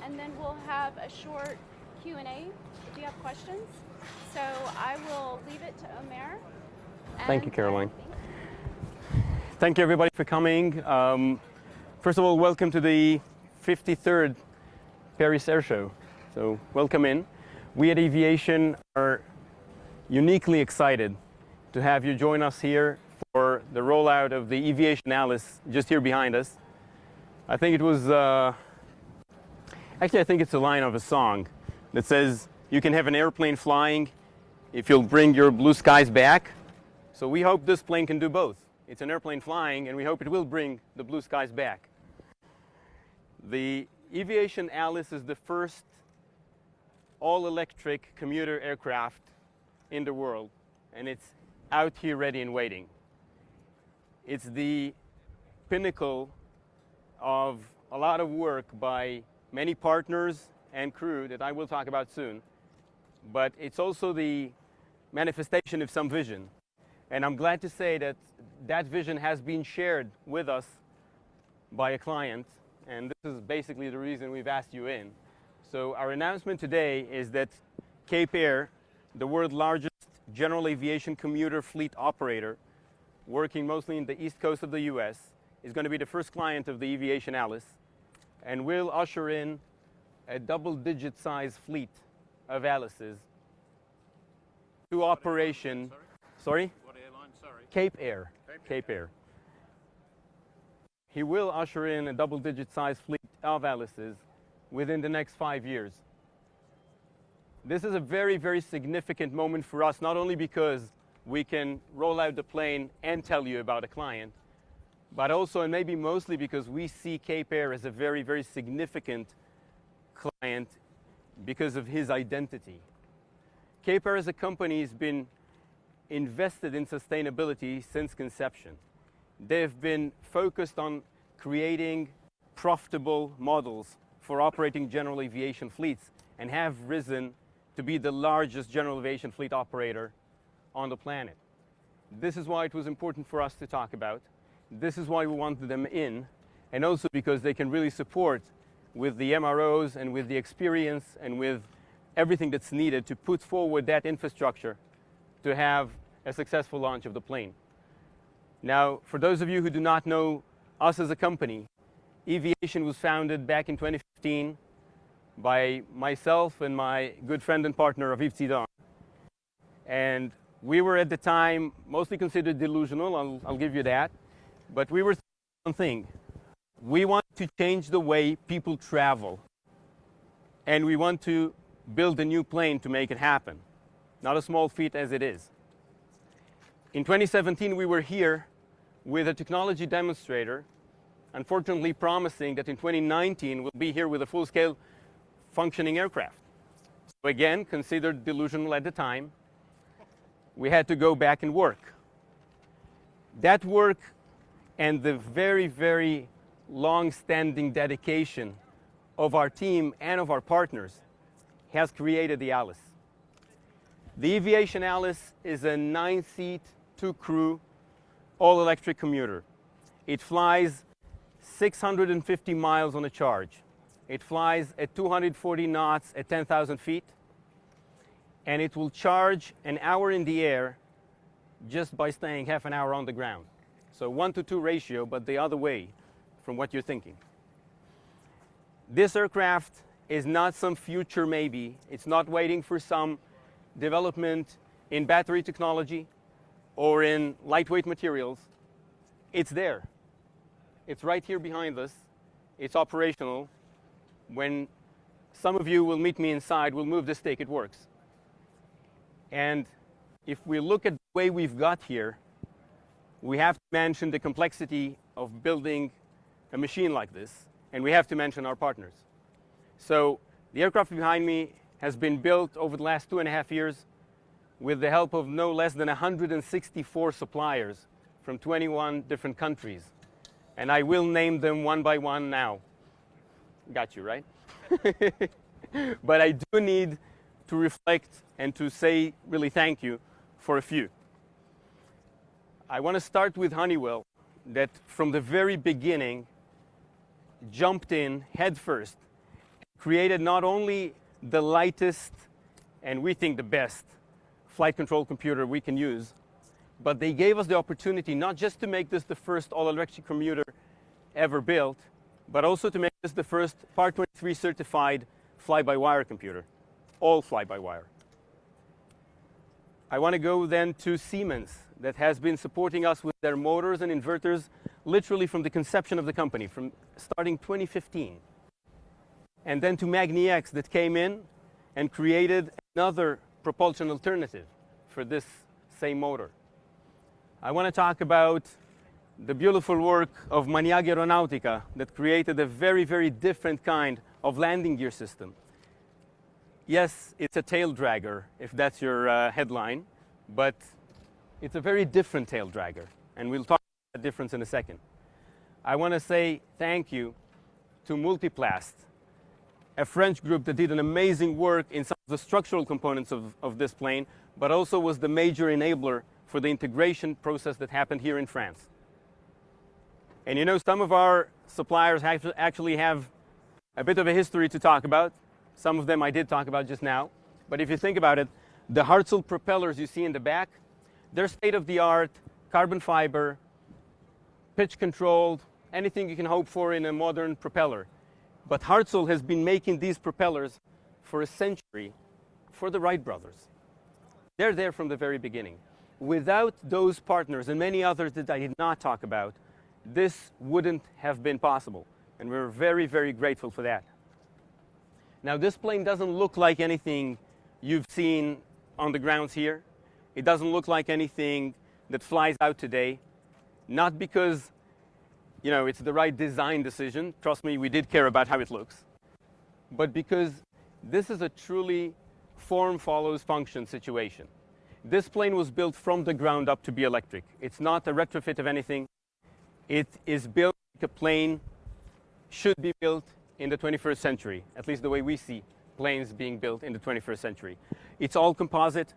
and then we'll have a short Q&A if you have questions. So I will leave it to Omer. Thank you, Caroline. Thank you, everybody, for coming. First of all, welcome to the 53rd Paris Air Show. So welcome in. We at Eviation are uniquely excited to have you join us here for the rollout of the Eviation Alice just here behind us. I think it was, actually I think it's a line of a song that says, you can have an airplane flying if you'll bring your blue skies back. So we hope this plane can do both. It's an airplane flying, and we hope it will bring the blue skies back. The Eviation Alice is the first all-electric commuter aircraft in the world, and it's out here ready and waiting. It's the pinnacle of a lot of work by many partners and crew that I will talk about soon, but it's also the manifestation of some vision. And I'm glad to say that that vision has been shared with us by a client, and this is basically the reason we've asked you in. So our announcement today is that Cape Air, the world's largest general aviation commuter fleet operator, working mostly in the east coast of the US, is going to be the first client of the Eviation Alice, and will usher in a double-digit size fleet of Alices to operation. Sorry? What airline? Sorry. Cape Air. Cape Air. He will usher in a double-digit size fleet of Alices within the next 5 years. This is a very, very significant moment for us, not only because we can roll out the plane and tell you about a client, but also, and maybe mostly, because we see Cape Air as a very, very significant client because of his identity. Cape Air as a company has been invested in sustainability since conception. They've been focused on creating profitable models for operating general aviation fleets, and have risen to be the largest general aviation fleet operator on the planet. This is why it was important for us to talk about. This is why we wanted them in, and also because they can really support with the MROs and with the experience and with everything that's needed to put forward that infrastructure to have a successful launch of the plane. Now, for those of you who do not know us as a company, Eviation was founded back in 2015 by myself and my good friend and partner, Aviv Tzidon. And we were at the time mostly considered delusional, I'll give you that, but we were thinking one thing. We want to change the way people travel, and we want to build a new plane to make it happen. Not a small feat as it is. In 2017, we were here with a technology demonstrator, unfortunately promising that in 2019 we'll be here with a full-scale functioning aircraft. So again, considered delusional at the time, we had to go back and work. That work and the very, very long-standing dedication of our team and of our partners has created the Alice. The Eviation Alice is a 9-seat, 2-crew, all-electric commuter. It flies 650 miles on a charge. It flies at 240 knots at 10,000 feet, and it will charge an hour in the air just by staying half an hour on the ground. So 1-to-2 ratio, but the other way from what you're thinking. This aircraft is not some future maybe. It's not waiting for some development in battery technology or in lightweight materials. It's there. It's right here behind us. It's operational. When some of you will meet me inside, we'll move this stick. It works. And if we look at the way we've got here, we have to mention the complexity of building a machine like this, and we have to mention our partners. So the aircraft behind me has been built over the last 2.5 years with the help of no less than 164 suppliers from 21 different countries. And I will name them one by one now. Got you, right? But I do need to reflect and to say really thank you for a few. I want to start with Honeywell, that from the very beginning jumped in head first, created not only the lightest and we think the best flight control computer we can use, but they gave us the opportunity not just to make this the first all-electric commuter ever built, but also to make this the first Part 23 certified fly-by-wire computer, all fly-by-wire. I want to go then to Siemens, that has been supporting us with their motors and inverters literally from the conception of the company, from starting 2015. And then to magniX, that came in and created another propulsion alternative for this same motor. I want to talk about the beautiful work of Maniag Aeronautica that created a very, very different kind of landing gear system. Yes, it's a tail dragger, if that's your headline, but it's a very different tail dragger, and we'll talk about that difference in a second. I want to say thank you to Multiplast, a French group that did an amazing work in some of the structural components of this plane, but also was the major enabler for the integration process that happened here in France. And you know, some of our suppliers actually have a bit of a history to talk about. Some of them I did talk about just now. But if you think about it, the Hartzell propellers you see in the back, they're state-of-the-art, carbon fiber, pitch-controlled, anything you can hope for in a modern propeller. But Hartzell has been making these propellers for a century for the Wright brothers. They're there from the very beginning. Without those partners and many others that I did not talk about, this wouldn't have been possible. And we're very, very grateful for that. Now, this plane doesn't look like anything you've seen on the grounds here. It doesn't look like anything that flies out today. Not because, you know, it's the right design decision. Trust me, we did care about how it looks. But because this is a truly form follows function situation. This plane was built from the ground up to be electric. It's not a retrofit of anything. It is built like a plane should be built in the 21st century, at least the way we see planes being built in the 21st century. It's all composite.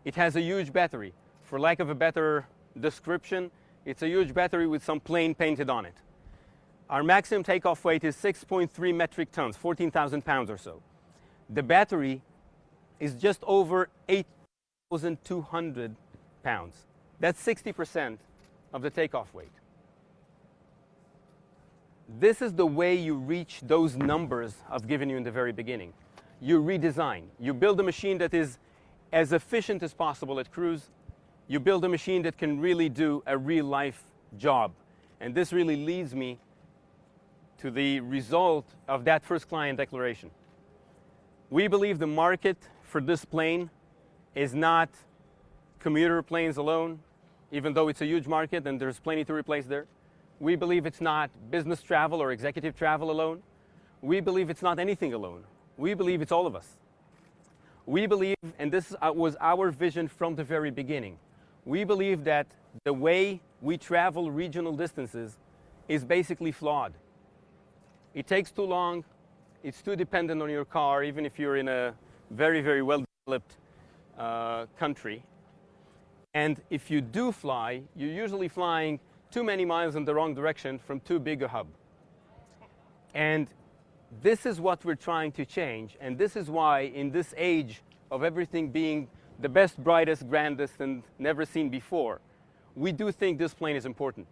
It has a huge battery. For lack of a better description, it's a huge battery with some plane painted on it. Our maximum takeoff weight is 6.3 metric tons, 14,000 pounds or so. The battery is just over 8,200 pounds. That's 60% of the takeoff weight. This is the way you reach those numbers I've given you in the very beginning. You redesign. You build a machine that is as efficient as possible at cruise. You build a machine that can really do a real-life job. And this really leads me to the result of that first client declaration. We believe the market for this plane is not commuter planes alone, even though it's a huge market and there's plenty to replace there. We believe it's not business travel or executive travel alone. We believe it's not anything alone. We believe it's all of us. We believe, and this was our vision from the very beginning, we believe that the way we travel regional distances is basically flawed. It takes too long. It's too dependent on your car, even if you're in a very, very well-developed country. And if you do fly, you're usually flying too many miles in the wrong direction from too big a hub. And this is what we're trying to change. And this is why, in this age of everything being the best, brightest, grandest, and never seen before, we do think this plane is important.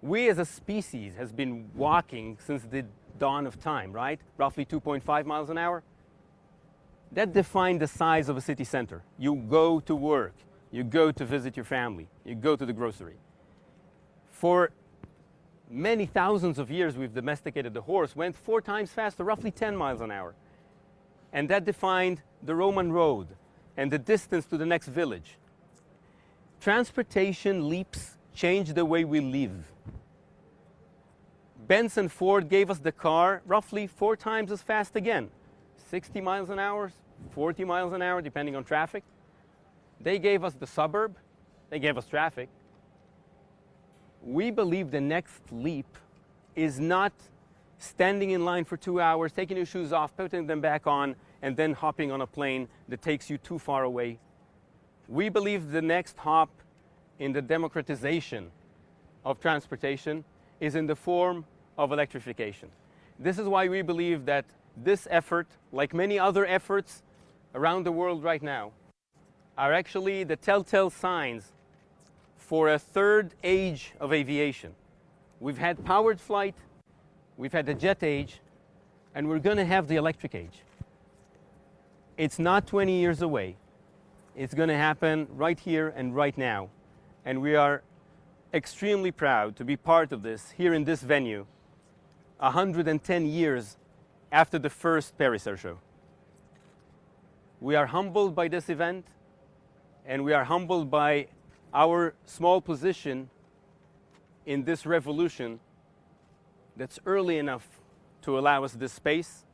We as a species has been walking since the dawn of time, right? Roughly 2.5 miles an hour. That defined the size of a city center. You go to work. You go to visit your family. You go to the grocery. For many thousands of years, we've domesticated the horse, went 4 times faster, roughly 10 miles an hour. And that defined the Roman road and the distance to the next village. Transportation leaps changed the way we live. Benz and Ford gave us the car roughly 4 times as fast again. 60 miles an hour, 40 miles an hour, depending on traffic. They gave us the suburb. They gave us traffic. We believe the next leap is not standing in line for 2 hours, taking your shoes off, putting them back on, and then hopping on a plane that takes you too far away. We believe the next hop in the democratization of transportation is in the form of electrification. This is why we believe that this effort, like many other efforts around the world right now, are actually the telltale signs for a third age of aviation. We've had powered flight, we've had the jet age, and we're going to have the electric age. It's not 20 years away. It's going to happen right here and right now. And we are extremely proud to be part of this here in this venue, 110 years after the first Paris Air Show. We are humbled by this event, and we are humbled by our small position in this revolution that's early enough to allow us this space,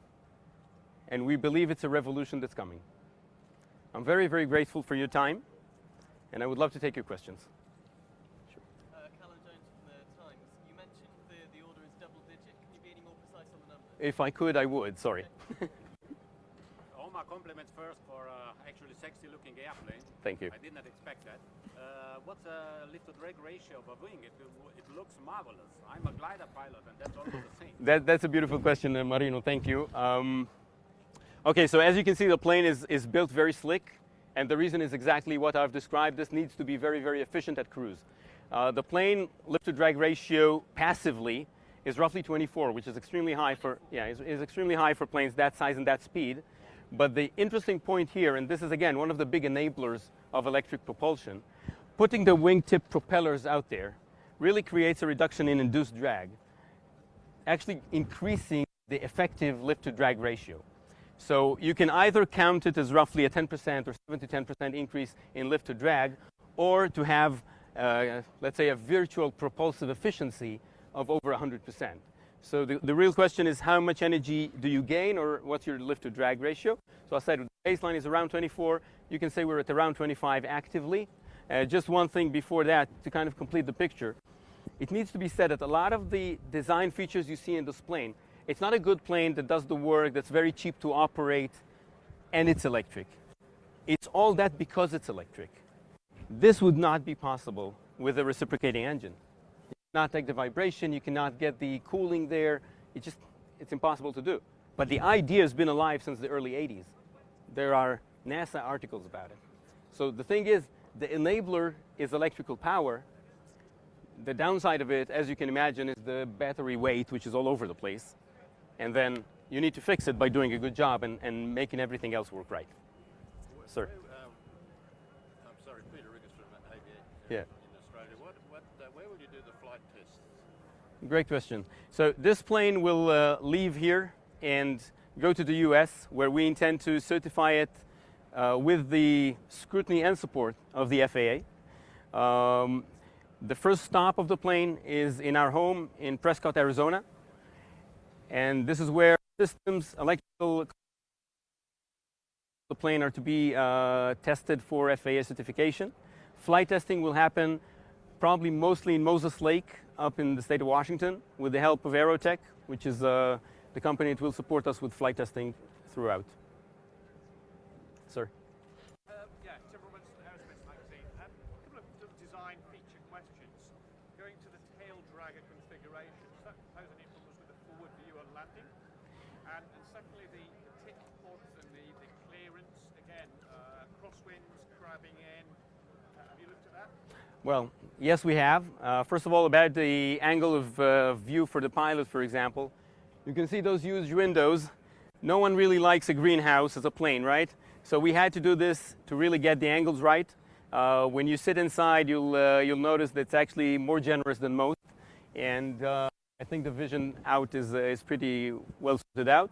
and we believe it's a revolution that's coming. I'm very, very grateful for your time, and I would love to take your questions. Sure. Callum Jones from the Times. You mentioned the order is double digit. Can you be any more precise on the number? If I could, I would. Sorry. All my compliments first for actually sexy looking airplane. Thank you. I did not expect that. What's the lift to drag ratio of a wing? It looks marvelous. I'm a glider pilot, and that's also the same. That's a beautiful question, Marino. Thank you. Okay, so as you can see, the plane is built very slick, and the reason is exactly what I've described. This needs to be very, very efficient at cruise. The plane lift-to-drag ratio passively is roughly 24, which is extremely high for is extremely high for planes that size and that speed. But the interesting point here, and this is again one of the big enablers of electric propulsion, putting the wingtip propellers out there really creates a reduction in induced drag, actually increasing the effective lift-to-drag ratio. So you can either count it as roughly a 10% or 7 to 10% increase in lift to drag, or to have, let's say, a virtual propulsive efficiency of over 100%. So the real question is, how much energy do you gain, or what's your lift to drag ratio? So I said the baseline is around 24. You can say we're at around 25 actively. Just one thing before that to kind of complete the picture. It needs to be said that a lot of the design features you see in this plane, it's not a good plane that does the work, that's very cheap to operate, and it's electric. It's all that because it's electric. This would not be possible with a reciprocating engine. You cannot take the vibration, you cannot get the cooling there. It's impossible to do. But the idea has been alive since the early 80s. There are NASA articles about it. So the thing is, the enabler is electrical power. The downside of it, as you can imagine, is the battery weight, which is all over the place. And then you need to fix it by doing a good job and making everything else work right. Sir. I'm sorry, Peter Riggers from Aviation Yeah. in Australia. Where will you do the flight tests? Great question. So this plane will leave here and go to the US, where we intend to certify it with the scrutiny and support of the FAA. The first stop of the plane is in our home in Prescott, Arizona. And this is where systems, electrical, the plane are to be tested for FAA certification. Flight testing will happen probably mostly in Moses Lake up in the state of Washington with the help of Aerotech, which is the company that will support us with flight testing throughout. Sir. Yeah, Tim Robinson, Aerospace Magazine. A couple of design feature questions. Going to the tail dragger configuration, does that pose any problems with the forward view on landing? And secondly, the tick pods and the clearance, again, crosswinds, crabbing in. Have you looked at that? Well, yes, we have. First of all, about the angle of view for the pilot, for example. You can see those huge windows. No one really likes a greenhouse as a plane, right? So we had to do this to really get the angles right. When you sit inside, you'll notice that it's actually more generous than most. And I think the vision out is pretty well sorted out.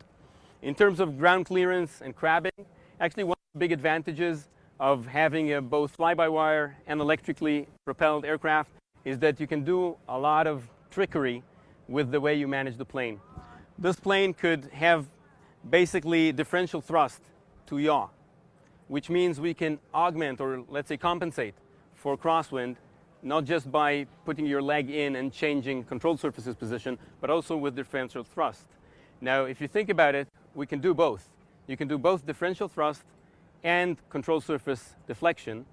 In terms of ground clearance and crabbing, actually one of the big advantages of having both fly-by-wire and electrically propelled aircraft is that you can do a lot of trickery with the way you manage the plane. This plane could have basically differential thrust to yaw, which means we can augment, or let's say compensate, for crosswind, not just by putting your leg in and changing control surface's position, but also with differential thrust. Now, if you think about it, we can do both. You can do both differential thrust and control surface deflection,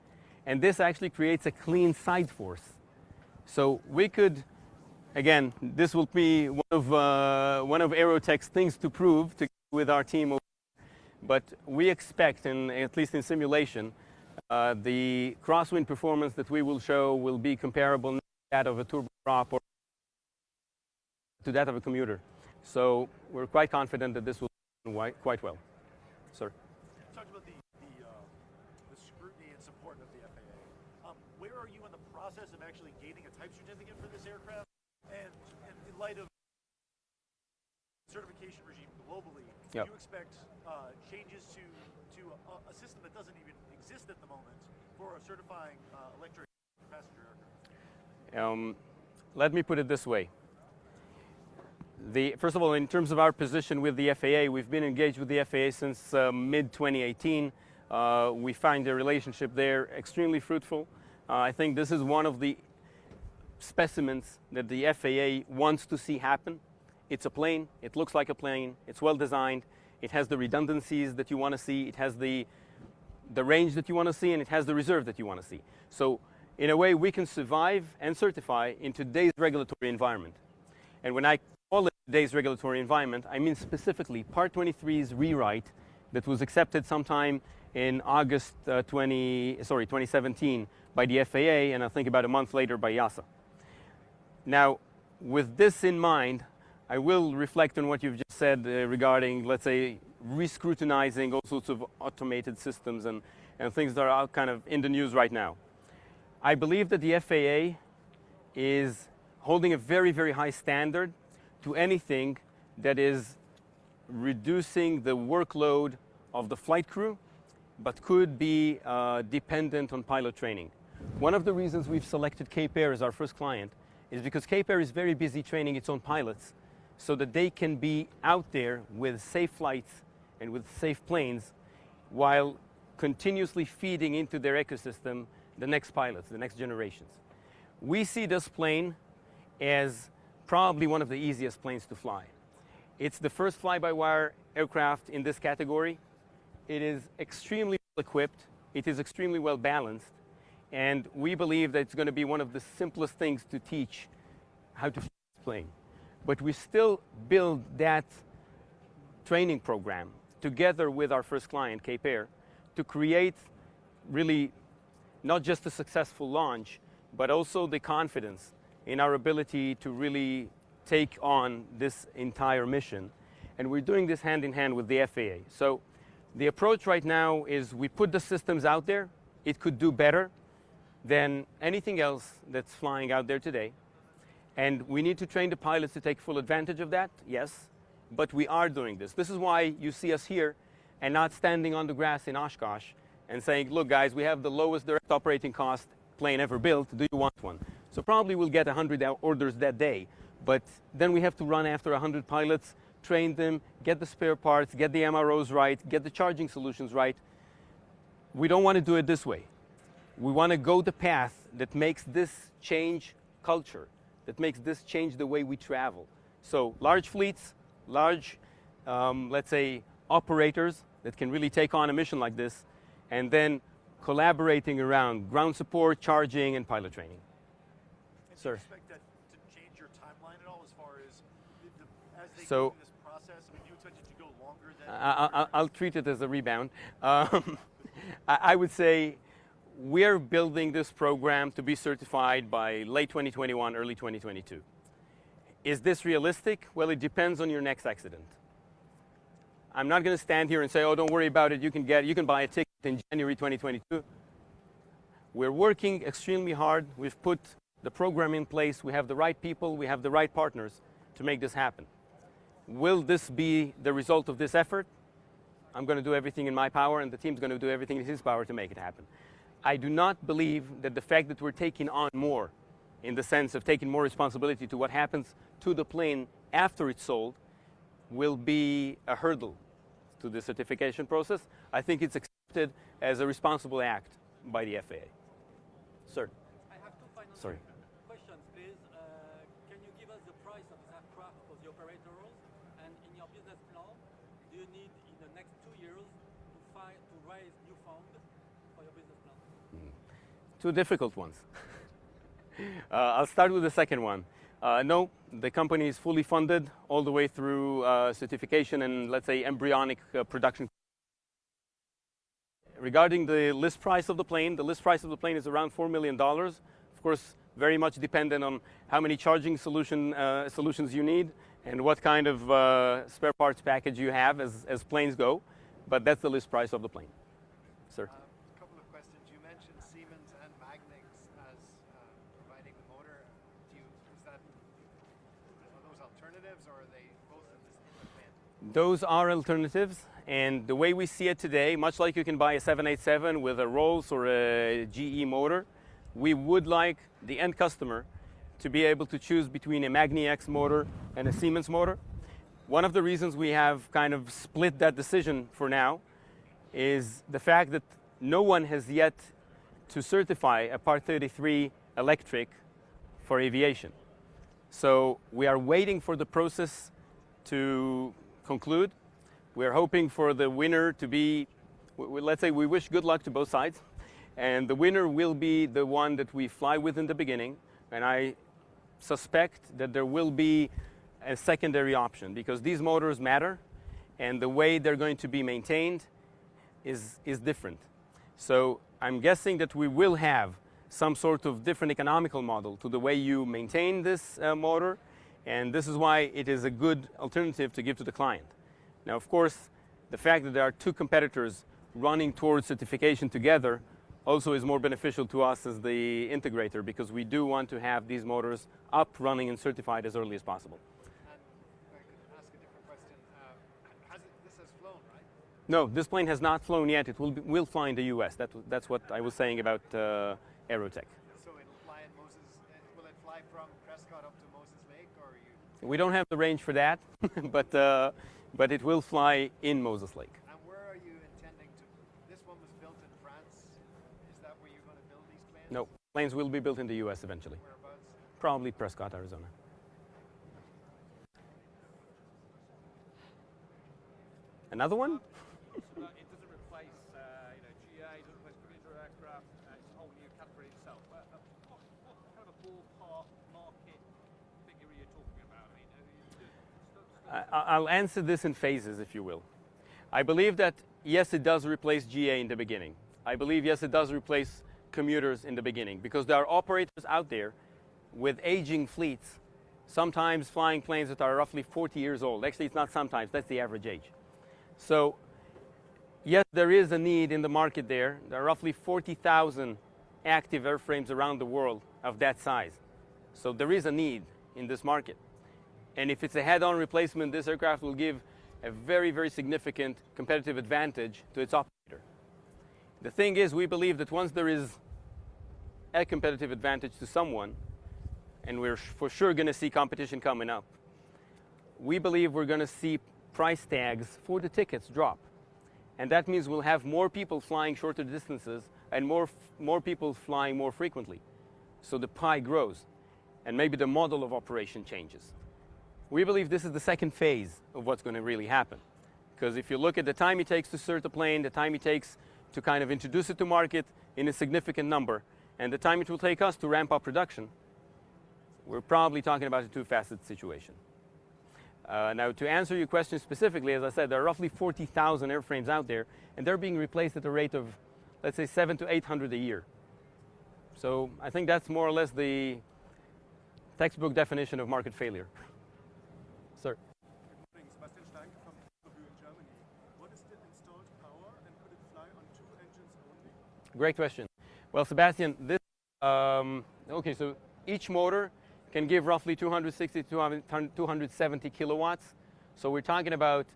and this actually creates a clean side force. So we could, again, this will be one of Aerotech's things to prove, to with our team over there. But we expect, at least in simulation, the crosswind performance that we will show will be comparable to that of a turboprop or to that of a commuter. So we're quite confident that this will do quite well. Sir? You talked about the scrutiny and support of the FAA. Where are you in the process of actually gaining a type certificate for this aircraft? And in light of certification regime globally, do you expect changes to a system that doesn't even exist at the moment for certifying electric passenger aircraft? Let me put it this way. First of all, in terms of our position with the FAA, we've been engaged with the FAA since mid-2018. We find the relationship there extremely fruitful. I think this is one of the specimens that the FAA wants to see happen. It's a plane. It looks like a plane. It's well designed. It has the redundancies that you want to see. It has the range that you want to see, and it has the reserve that you want to see. So in a way, we can survive and certify in today's regulatory environment. And when I call it today's regulatory environment, I mean specifically Part 23's rewrite that was accepted sometime in August 2017 by the FAA, and I think about a month later by EASA. Now, with this in mind, I will reflect on what you've just said regarding, let's say, re-scrutinizing all sorts of automated systems and things that are out kind of in the news right now. I believe that the FAA is holding a very, very high standard to anything that is reducing the workload of the flight crew, but could be dependent on pilot training. One of the reasons we've selected Cape Air as our first client is because Cape Air is very busy training its own pilots so that they can be out there with safe flights and with safe planes while continuously feeding into their ecosystem the next pilots, the next generations. We see this plane as probably one of the easiest planes to fly. It's the first fly-by-wire aircraft in this category. It is extremely well equipped. It is extremely well balanced. And we believe that it's going to be one of the simplest things to teach how to fly this plane. But we still build that training program together with our first client, Cape Air, to create really not just a successful launch, but also the confidence in our ability to really take on this entire mission. And we're doing this hand in hand with the FAA. So the approach right now is we put the systems out there. It could do better than anything else that's flying out there today. And we need to train the pilots to take full advantage of that, yes, but we are doing this. This is why you see us here and not standing on the grass in Oshkosh and saying, look guys, we have the lowest direct operating cost plane ever built, do you want one? So probably we'll get 100 orders that day, but then we have to run after 100 pilots, train them, get the spare parts, get the MROs right, get the charging solutions right. We don't want to do it this way. We want to go the path that makes this change culture, that makes this change the way we travel. So large fleets, large, let's say, operators that can really take on a mission like this, and then collaborating around ground support, charging, and pilot training. And Sir. Do you expect that to change your timeline at all as far as as they So, go through this process? I mean, do you expect it to go longer than? I'll treat it as a rebound. I would say we're building this program to be certified by late 2021, early 2022. Is this realistic? Well, it depends on your next accident. I'm not going to stand here and say, oh, don't worry about it. You can buy a ticket in January 2022. We're working extremely hard. We've put the program in place. We have the right people. We have the right partners to make this happen. Will this be the result of this effort? I'm going to do everything in my power, and the team's going to do everything in his power to make it happen. I do not believe that the fact that we're taking on more, in the sense of taking more responsibility to what happens to the plane after it's sold, will be a hurdle to the certification process. I think it's accepted as a responsible act by the FAA. Sir. I have two final Sorry. questions, please. Can you give us the price of this aircraft for the operators? And in your business plan, do you need in the next 2 years to raise new funds for your business plan? Two difficult ones. I'll start with the second one. No, the company is fully funded all the way through certification and, let's say, embryonic production. Regarding the list price of the plane is around $4 million. Of course, very much dependent on how many charging solutions you need and what kind of spare parts package you have as planes go. But that's the list price of the plane. Sir? A couple of questions. You mentioned Siemens and Magnix as providing the motor. Are those alternatives, or are they both in the plan? Those are alternatives. And the way we see it today, much like you can buy a 787 with a Rolls or a GE motor, we would like the end customer to be able to choose between a Magni-X motor and a Siemens motor. One of the reasons we have kind of split that decision for now is the fact that no one has yet to certify a Part 33 electric for aviation. So we are waiting for the process to conclude. We're hoping for the winner to be, let's say we wish good luck to both sides, and the winner will be the one that we fly with in the beginning, and I suspect that there will be a secondary option because these motors matter and the way they're going to be maintained is different. So I'm guessing that we will have some sort of different economical model to the way you maintain this motor, and this is why it is a good alternative to give to the client. Now, of course, the fact that there are two competitors running towards certification together also is more beneficial to us as the integrator because we do want to have these motors up, running, and certified as early as possible. And I could ask a different question. This has flown, right? No, this plane has not flown yet. It will fly in the US. That's what I was saying about Aerotech. So it'll fly in Moses. Will it fly from Prescott up to Moses Lake, or you? We don't have the range for that, but it will fly in Moses Lake. And where are you intending to? This one was built in France. Is that where you're going to build these planes? No, planes will be built in the US eventually. Whereabouts? Probably Prescott, Arizona. Another one? It doesn't replace, GA, doesn't replace commuter aircraft. It's a whole new category itself. What kind of a ballpark market figure are you talking about? I'll answer this in phases, if you will. I believe that, yes, it does replace GA in the beginning. I believe, yes, it does replace commuters in the beginning because there are operators out there with aging fleets, sometimes flying planes that are roughly 40 years old. Actually, it's not sometimes, that's the average age. So, yes, there is a need in the market there. There are roughly 40,000 active airframes around the world of that size. So there is a need in this market. And if it's a head-on replacement, this aircraft will give a very, very significant competitive advantage to its operator. The thing is, we believe that once there is a competitive advantage to someone, and we're for sure going to see competition coming up, we believe we're going to see price tags for the tickets drop. And that means we'll have more people flying shorter distances and more people flying more frequently. So the pie grows, and maybe the model of operation changes. We believe this is the second phase of what's going to really happen. Because if you look at the time it takes to cert a plane, the time it takes to kind of introduce it to market in a significant number, and the time it will take us to ramp up production, we're probably talking about a two-faceted situation. Now, to answer your question specifically, as I said, there are roughly 40,000 airframes out there, and they're being replaced at a rate of, let's say, 700 to 800 a year. So I think that's more or less the textbook definition of market failure. Sir. Good morning, Sebastian Stein from in Germany. What is the installed power, and could it fly on 2 engines only? Great question. Well, Sebastian, this okay, so each motor can give roughly 260 to 270 kilowatts. So we're talking about,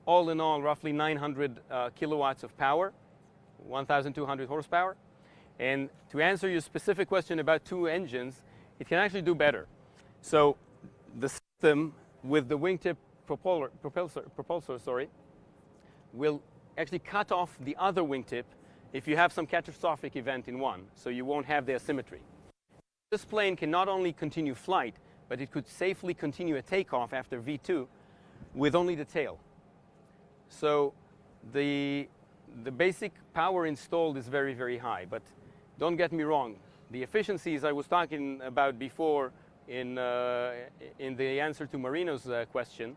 all in all, roughly 900 kilowatts of power, 1,200 horsepower. And to answer your specific question about 2 engines, it can actually do better. So the system with the wingtip propulsor, will actually cut off the other wingtip if you have some catastrophic event in one, so you won't have the asymmetry. This plane can not only continue flight, but it could safely continue a takeoff after V2 with only the tail. So the basic power installed is very, very high, but don't get me wrong. The efficiencies I was talking about before in the answer to Marino's question,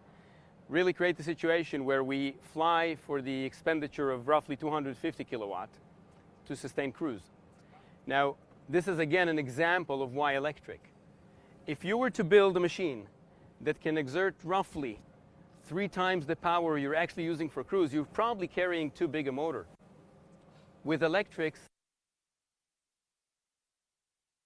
really create the situation where we fly for the expenditure of roughly 250 kilowatt to sustain cruise. Now, this is again an example of why electric. If you were to build a machine that can exert roughly 3 times the power you're actually using for cruise, you're probably carrying too big a motor. With electrics,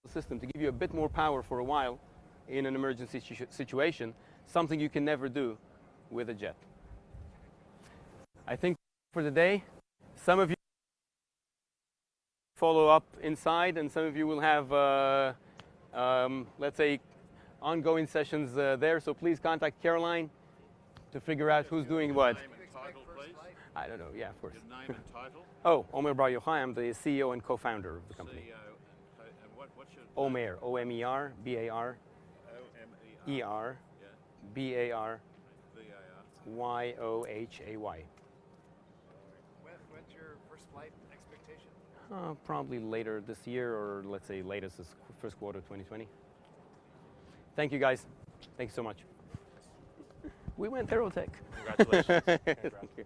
system to give you a bit more power for a while in an emergency situation, something you can never do with a jet. I think for the day, some of you follow up inside, and some of you will have, let's say, ongoing sessions there. So please contact Caroline to figure out who's doing what. Name and title, please. I don't know. Yeah, of course. Your name and title. Oh, Omer Bar Yochai. I'm the CEO and co-founder of the company. CEO and what's your Omer, O-M-E-R, B-A-R, E-R, B-A-R, Y-O-H-A-Y. When's your first flight expectation? Probably later this year, or let's say latest is first quarter 2020. Thank you, guys. Thank you so much. We went Aerotech. Congratulations. Thank you.